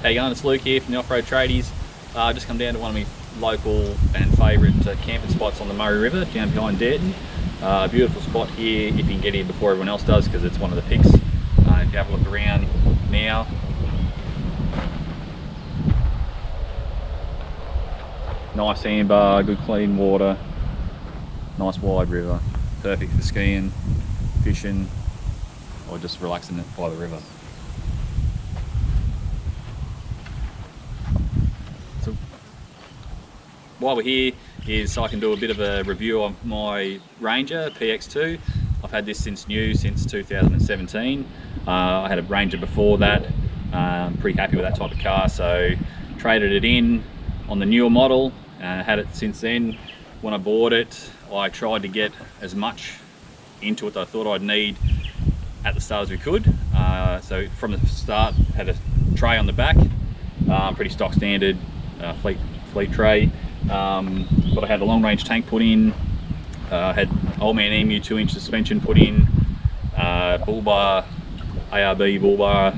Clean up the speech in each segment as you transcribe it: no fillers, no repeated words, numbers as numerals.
How you going? It's Luke here from the Offroad Tradies. Just come down to one of my local and favourite camping spots on the Murray River, down behind Durton. Beautiful spot here if you can get here before everyone else does, because it's one of the picks. If you have a look around now, nice sandbar, good clean water, nice wide river, perfect for skiing, fishing, or just relaxing by the river. So while we're here is I can do a bit of a review of my Ranger PX2. I've had this since 2017. I had a Ranger before that. Pretty happy with that type of car, so traded it in on the newer model. Had it since then. When I bought it, I tried to get as much into it that I thought I'd need at the start as we could. So from the start, had a tray on the back, pretty stock standard fleet tray. But I had a long range tank put in, had Old Man Emu 2-inch suspension put in, bull bar, ARB bull bar,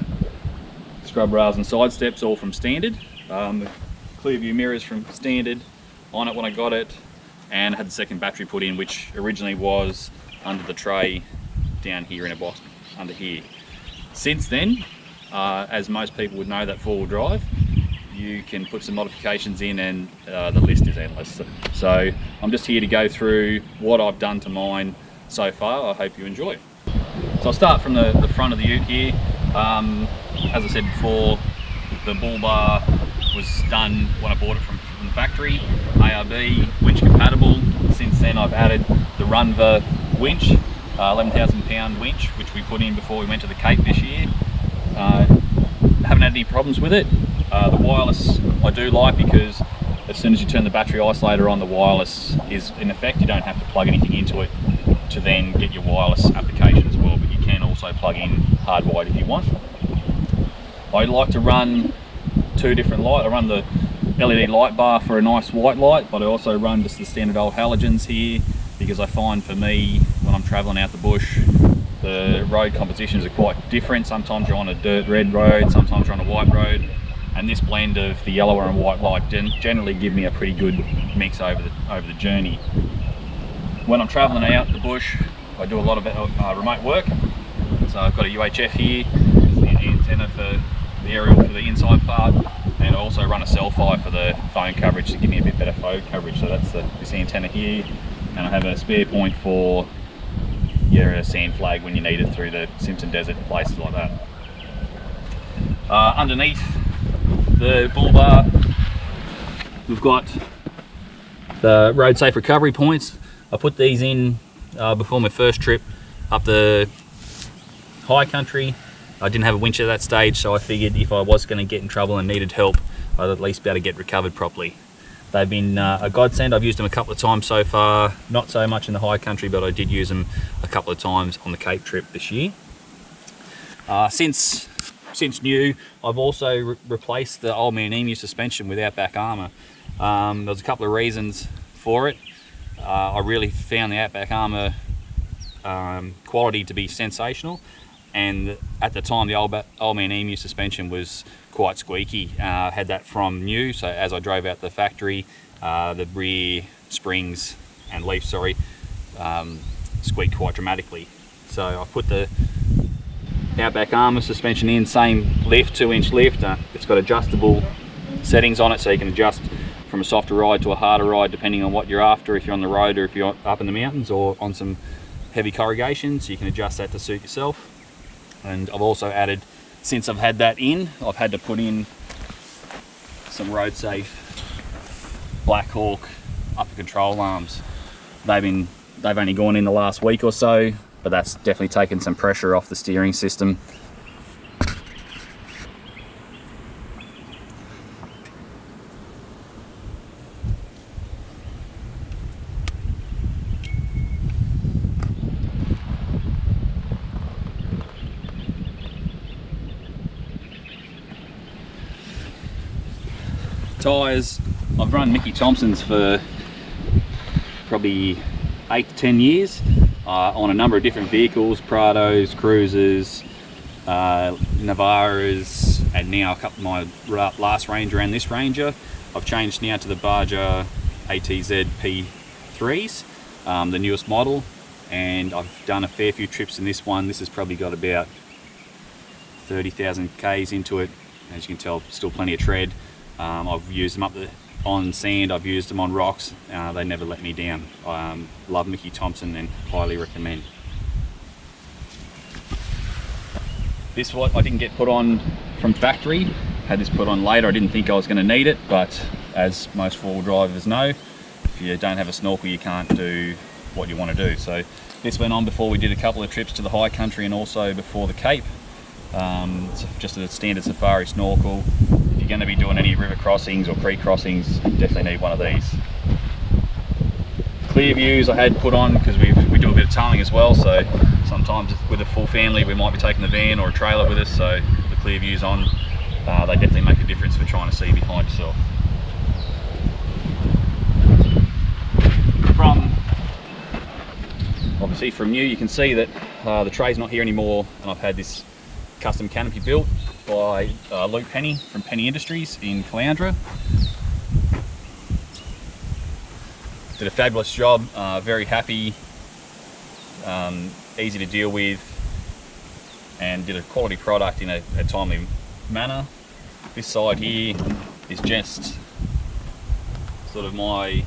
scrub rails and side steps, all from standard. Clear view mirrors from standard on it when I got it, and had the second battery put in, which originally was under the tray down here in a box under here. Since then, as most people would know, that four-wheel drive, you can put some modifications in, and the list is endless. So I'm just here to go through what I've done to mine so far. I hope you enjoy. So I'll start from the front of the ute here. As I said before, the bull bar was done when I bought it from the factory, ARB, winch compatible. Since then I've added the Runva winch, 11,000 pound winch, which we put in before we went to the Cape this year. Haven't had any problems with it. The wireless I do like, because as soon as you turn the battery isolator on, the wireless is in effect. You don't have to plug anything into it to then get your wireless application as well, but you can also plug in hardwired if you want. I like to run two different lights. I run the LED light bar for a nice white light, but I also run just the standard old halogens here, because I find for me, when I'm traveling out the bush, the road compositions are quite different. Sometimes you're on a dirt red road, sometimes you're on a white road, and this blend of the yellow and white light generally give me a pretty good mix over the journey. When I'm traveling out the bush, I do a lot of remote work. So I've got a UHF here, the antenna for the aerial for the inside part, and I also run a Selfie for the phone coverage to give me a bit better phone coverage. So that's this antenna here, and I have a spare point for your sand flag when you need it through the Simpson Desert and places like that. Underneath the bull bar, we've got the road safe recovery points. I put these in before my first trip up the high country. I didn't have a winch at that stage, so I figured if I was going to get in trouble and needed help, I'd at least be able to get recovered properly. They've been a godsend. I've used them a couple of times so far, not so much in the high country, but I did use them a couple of times on the Cape trip this year. Since new, I've also replaced the Old Man Emu suspension with Outback Armour. There's a couple of reasons for it. I really found the Outback Armour quality to be sensational, and at the time the Old Man Emu suspension was quite squeaky. Had that from new, so as I drove out the factory, the rear springs and leaf, squeaked quite dramatically. So I put the Outback Armour suspension in, same lift, 2-inch lift. It's got adjustable settings on it, so you can adjust from a softer ride to a harder ride depending on what you're after, if you're on the road or if you're up in the mountains or on some heavy corrugation, so you can adjust that to suit yourself. And I've also added, since I've had that in, I've had to put in some road safe Black Hawk upper control arms. They've only gone in the last week or so, but that's definitely taken some pressure off the steering system. Tyres, I've run Mickey Thompson's for probably 8 to 10 years on a number of different vehicles, Prados, Cruisers, Navaras, and now my last Ranger and this Ranger, I've changed now to the Barger ATZ P3s, the newest model, and I've done a fair few trips in this one. This has probably got about 30,000 Ks into it. As you can tell, still plenty of tread. I've used them on sand, I've used them on rocks. They never let me down. Love Mickey Thompson and highly recommend. This what I didn't get put on from factory. Had this put on later. I didn't think I was going to need it, but as most four-wheel drivers know, if you don't have a snorkel, you can't do what you want to do. So this went on before we did a couple of trips to the high country and also before the Cape. It's just a standard safari snorkel. If you're going to be doing any river crossings or creek crossings, you definitely need one of these. Clear views I had put on because we do a bit of towing as well, so sometimes with a full family we might be taking the van or a trailer with us, so the clear views on, they definitely make a difference for trying to see behind yourself. Obviously from you can see that the tray's not here anymore, and I've had this custom canopy built by Luke Penny from Penny Industries in Caloundra. Did a fabulous job, very happy, easy to deal with, and did a quality product in a timely manner. This side here is just sort of my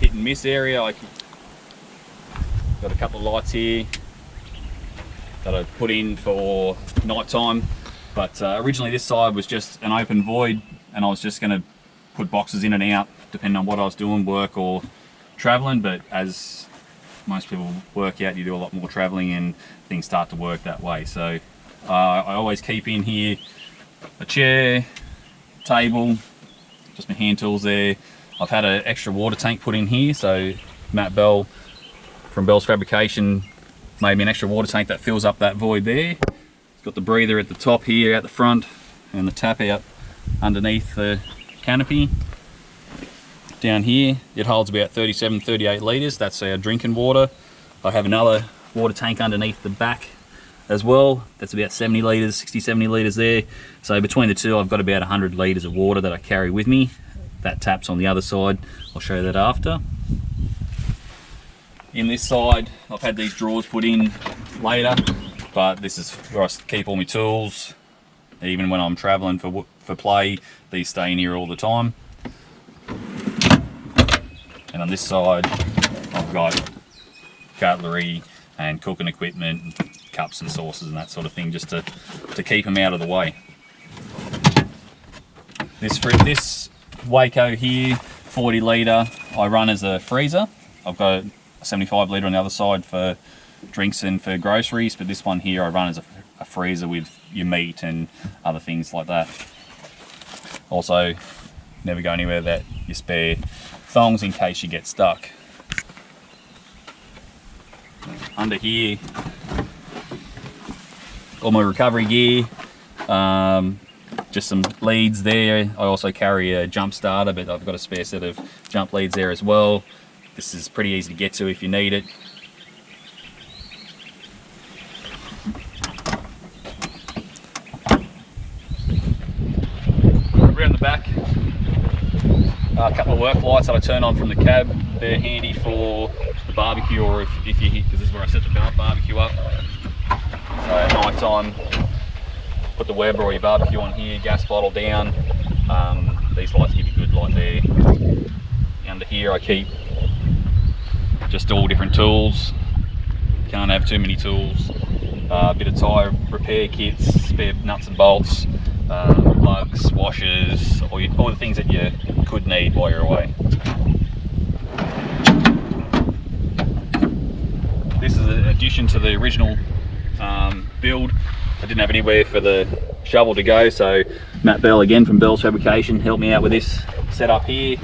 hit and miss area. I got a couple of lights here that I put in for night time, but originally this side was just an open void, and I was just going to put boxes in and out depending on what I was doing, work or traveling. But as most people work out, you do a lot more traveling and things start to work that way. So I always keep in here a chair, table, just my hand tools there. I've had an extra water tank put in here, so Matt Bell from Bell's Fabrication made me an extra water tank that fills up that void there. It's got the breather at the top here at the front and the tap out underneath the canopy. Down here it holds about 37-38 litres, that's our drinking water. I have another water tank underneath the back as well, that's about 70 litres, 60-70 litres there. So between the two I've got about 100 litres of water that I carry with me. That tap's on the other side, I'll show you that after. In this side I've had these drawers put in later, but this is where I keep all my tools. Even when I'm traveling for play, these stay in here all the time. And on this side I've got cutlery and cooking equipment, cups and saucers and that sort of thing, just to keep them out of the way. This Waco here, 40 litre, I run as a freezer. I've got a 75 litre on the other side for drinks and for groceries, but this one here I run as a freezer with your meat and other things like that. Also, never go anywhere without your spare thongs in case you get stuck. Under here, all my recovery gear, just some leads there. I also carry a jump starter, but I've got a spare set of jump leads there as well. This is pretty easy to get to if you need it. Around the back, a couple of work lights that I turn on from the cab. They're handy for the barbecue, or if you hit, because this is where I set the barbecue up. So at night time, put the Weber or your barbecue on here, gas bottle down. These lights give you good light there. Under here I keep just all different tools. Can't have too many tools. A bit of tyre repair kits, spare nuts and bolts, plugs, washers, all the things that you could need while you're away. This is an addition to the original build. I didn't have anywhere for the shovel to go, so Matt Bell again from Bell's Fabrication helped me out with this setup here.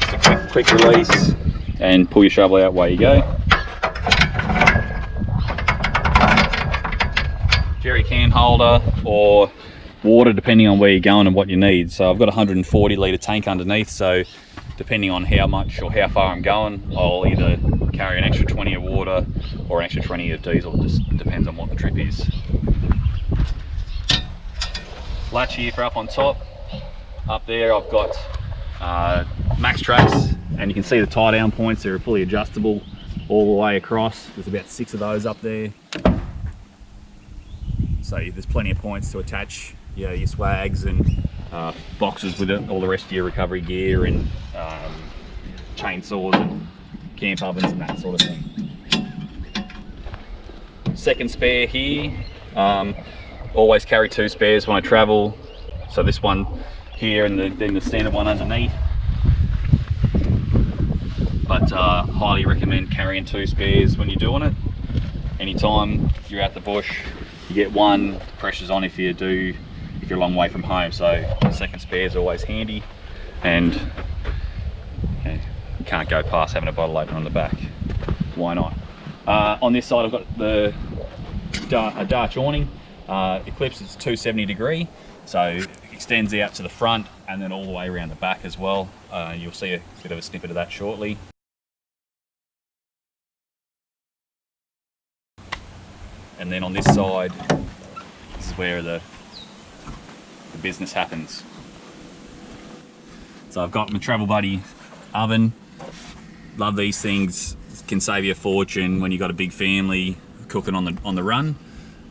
Just a quick release and pull your shovel out, away you go. Jerry can holder or water depending on where you're going and what you need. So I've got a 140 litre tank underneath, so depending on how much or how far I'm going, I'll either carry an extra 20 of water or an extra 20 of diesel. It just depends on what the trip is. latch here for up on top. Up there I've got max tracks, and you can see the tie down points. They're fully adjustable all the way across. There's about 6 of those up there, so there's plenty of points to attach your swags and boxes with it, all the rest of your recovery gear and chainsaws and camp ovens and that sort of thing. Second spare here. Always carry 2 spares when I travel, so this one here and then the standard one underneath. But highly recommend carrying 2 spares when you're doing it. Anytime you're out the bush, you get one, pressure's on if you're a long way from home, so the second spare is always handy, and you can't go past having a bottle opener on the back. Why not? On this side I've got a Dutch awning. Eclipse is 270 degree, so it extends out to the front and then all the way around the back as well. You'll see a bit of a snippet of that shortly. And then on this side, this is where the business happens. So I've got my Travel Buddy oven. Love these things. Can save you a fortune when you've got a big family cooking on the run.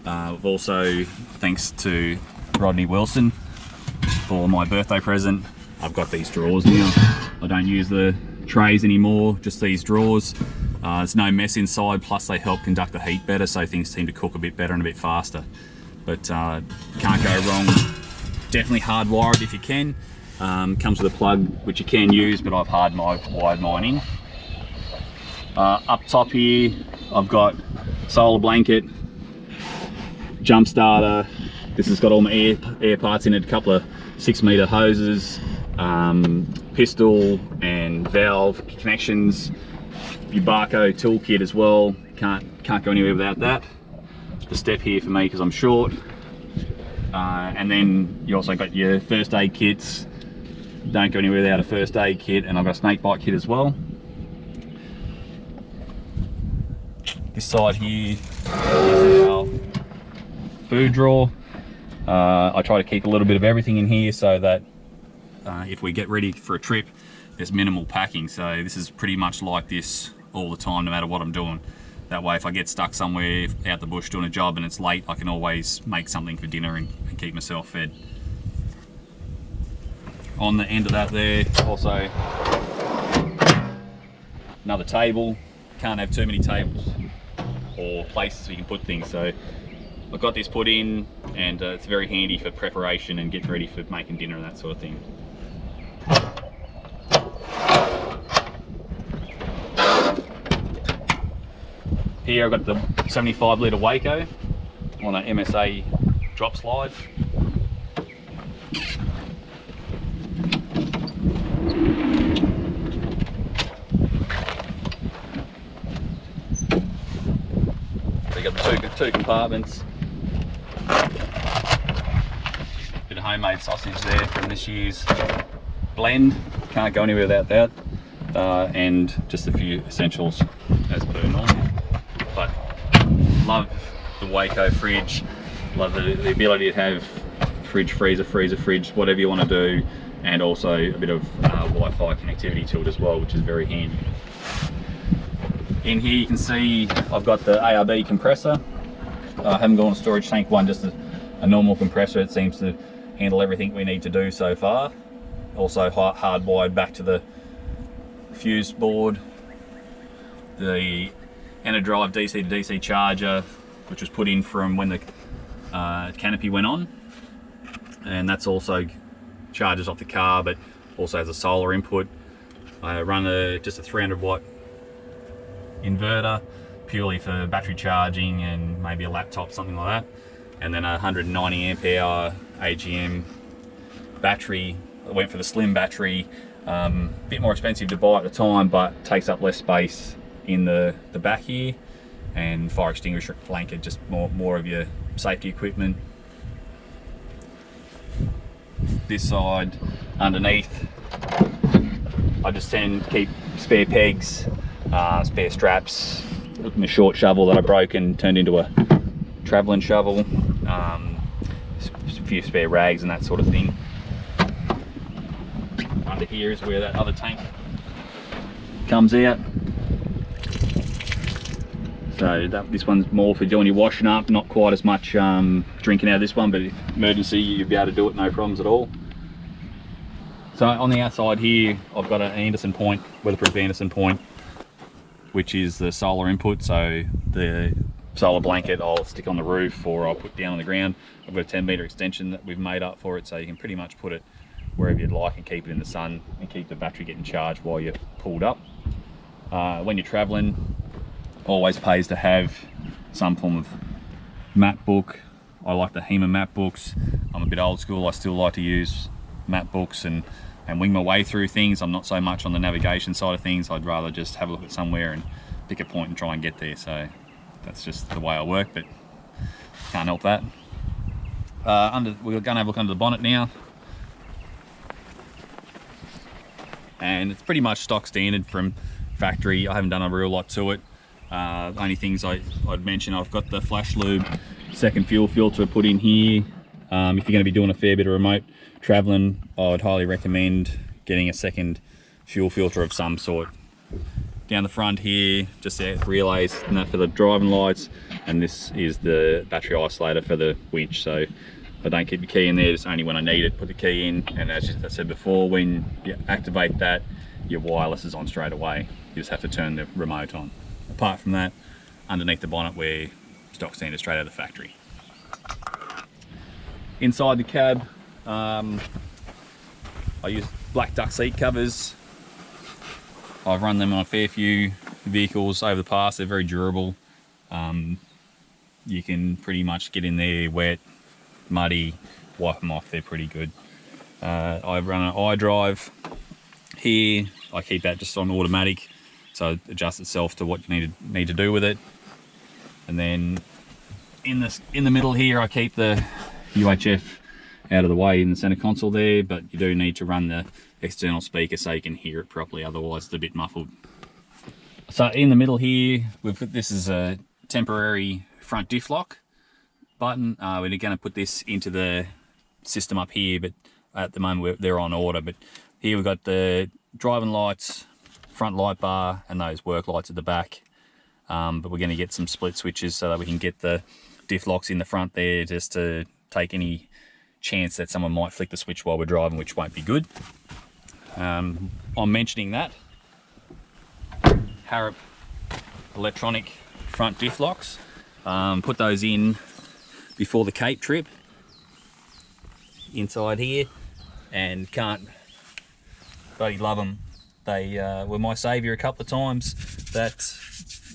I've also, thanks to Rodney Wilson, for my birthday present, I've got these drawers now. I don't use the trays anymore, just these drawers. There's no mess inside, plus they help conduct the heat better, so things seem to cook a bit better and a bit faster. But can't go wrong. Definitely hardwired if you can. Comes with a plug which you can use, but I've wired mine in. Up top here I've got solar blanket, jump starter. This has got all my air parts in it, a couple of 6-meter hoses, pistol and valve connections, your Barco toolkit as well. Can't go anywhere without that. The step here for me because I'm short. And then you also got your first aid kits. Don't go anywhere without a first aid kit, and I've got a snake bite kit as well. This side here is our food drawer. I try to keep a little bit of everything in here so that if we get ready for a trip, there's minimal packing. So this is pretty much like this all the time, no matter what I'm doing. That way, if I get stuck somewhere out the bush doing a job and it's late, I can always make something for dinner and keep myself fed. On the end of that there, also another table. Can't have too many tables or places where you can put things. So I've got this put in, and it's very handy for preparation and getting ready for making dinner and that sort of thing. Here I've got the 75 litre Waco on an MSA drop slide. So you got the two compartments. Bit of homemade sausage there from this year's blend. Can't go anywhere without that. And just a few essentials as per normal. But love the Waco fridge. Love the ability to have fridge, freezer, fridge, whatever you want to do, and also a bit of Wi-Fi connectivity to it as well, which is very handy. In here you can see I've got the ARB compressor. I haven't gone a storage tank one, just a normal compressor. It seems to handle everything we need to do so far. Also hardwired back to the fuse board. The Enerdrive DC to DC charger, which was put in from when the canopy went on, and that's also charges off the car, but also has a solar input. I run just a 300 watt inverter purely for battery charging and maybe a laptop, something like that, and then a 190 amp hour AGM battery. I went for the slim battery, bit more expensive to buy at the time, but takes up less space in the back here, and fire extinguisher blanket, just more of your safety equipment. This side underneath, I just tend to keep spare pegs, spare straps, my short shovel that I broke and turned into a traveling shovel, a few spare rags and that sort of thing. Under here is where that other tank comes out. So this one's more for doing your washing up, not quite as much drinking out of this one, but if emergency you'll be able to do it no problems at all. So on the outside here I've got an Anderson point, weatherproof Anderson point, which is the solar input. So the solar blanket I'll stick on the roof or I'll put down on the ground. I've got a 10-meter extension that we've made up for it, so you can pretty much put it wherever you'd like and keep it in the sun and keep the battery getting charged while you're pulled up. When you're traveling, always pays to have some form of map book. I like the HEMA map books. I'm a bit old school, I still like to use map books and wing my way through things. I'm not so much on the navigation side of things. I'd rather just have a look at somewhere and pick a point and try and get there. So that's just the way I work, but can't help that. We're going to have a look under the bonnet now. And it's pretty much stock standard from factory. I haven't done a real lot to it. Only things I'd mention, I've got the flash lube second fuel filter put in here. If you're going to be doing a fair bit of remote traveling, I would highly recommend getting a second fuel filter of some sort. Down the front here, just the relays and that for the driving lights, and this is the battery isolator for the winch. So I don't keep the key in there, it's only when I need it, put the key in. And as I said before, when you activate that, your wireless is on straight away. You just have to turn the remote on. Apart from that, underneath the bonnet we're stock standard straight out of the factory. Inside the cab, I use black duck seat covers. I've run them on a fair few vehicles over the past. They're very durable. You can pretty much get in there wet, muddy, wipe them off. They're pretty good. I run an iDrive here. I keep that just on automatic, so it adjusts itself to what you need to do with it. And then in the middle here, I keep the UHF out of the way in the center console there, but you do need to run the external speaker so you can hear it properly, otherwise it's a bit muffled. So in the middle here, this is a temporary front diff lock button. We're going to put this into the system up here, but at the moment they're on order. But here we've got the driving lights, front light bar, and those work lights at the back. But we're going to get some split switches so that we can get the diff locks in the front there, just to take any chance that someone might flick the switch while we're driving, which won't be good. I'm mentioning that Harrop electronic front diff locks. Put those in before the Cape trip inside here, and can't bloody love them. They were my saviour a couple of times that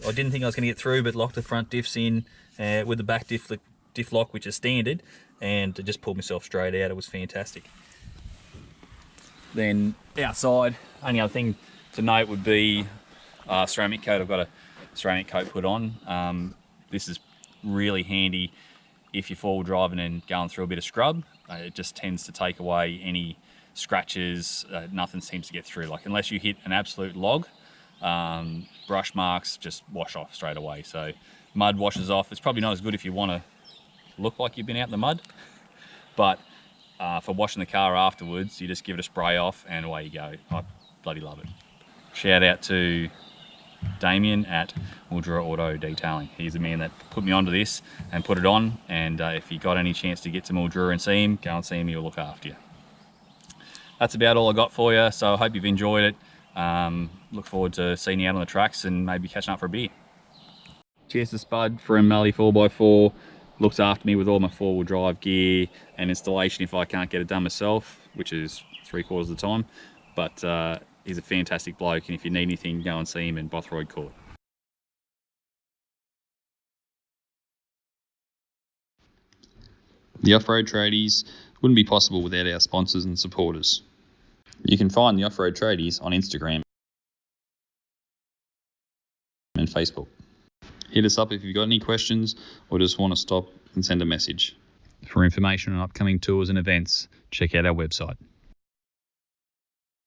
I didn't think I was going to get through, but locked the front diffs in with the back diff lock, which is standard, and just pulled myself straight out. It was fantastic. Then outside, only other thing to note would be ceramic coat. I've got a ceramic coat put on. This is really handy if you're forward driving and going through a bit of scrub. It just tends to take away any scratches. Nothing seems to get through. Like, unless you hit an absolute log, brush marks just wash off straight away. So mud washes off. It's probably not as good if you want to look like you've been out in the mud, but for washing the car afterwards, you just give it a spray off and away you go. I bloody love it. Shout out to Damien at Mildura Auto Detailing. He's the man that put me onto this and put it on, and if you got any chance to get to Mildura and see him, go and see him, he'll look after you. That's about all I got for you, so I hope you've enjoyed it. Look forward to seeing you out on the tracks and maybe catching up for a beer. Cheers to Spud from Melly 4x4. Looks after me with all my four-wheel drive gear and installation if I can't get it done myself, which is 3/4 of the time. But he's a fantastic bloke, and if you need anything, go and see him in Bothroyd Court. The Off-Road Tradies wouldn't be possible without our sponsors and supporters. You can find the Off-Road Tradies on Instagram and Facebook. Hit us up if you've got any questions or just want to stop and send a message. For information on upcoming tours and events, check out our website.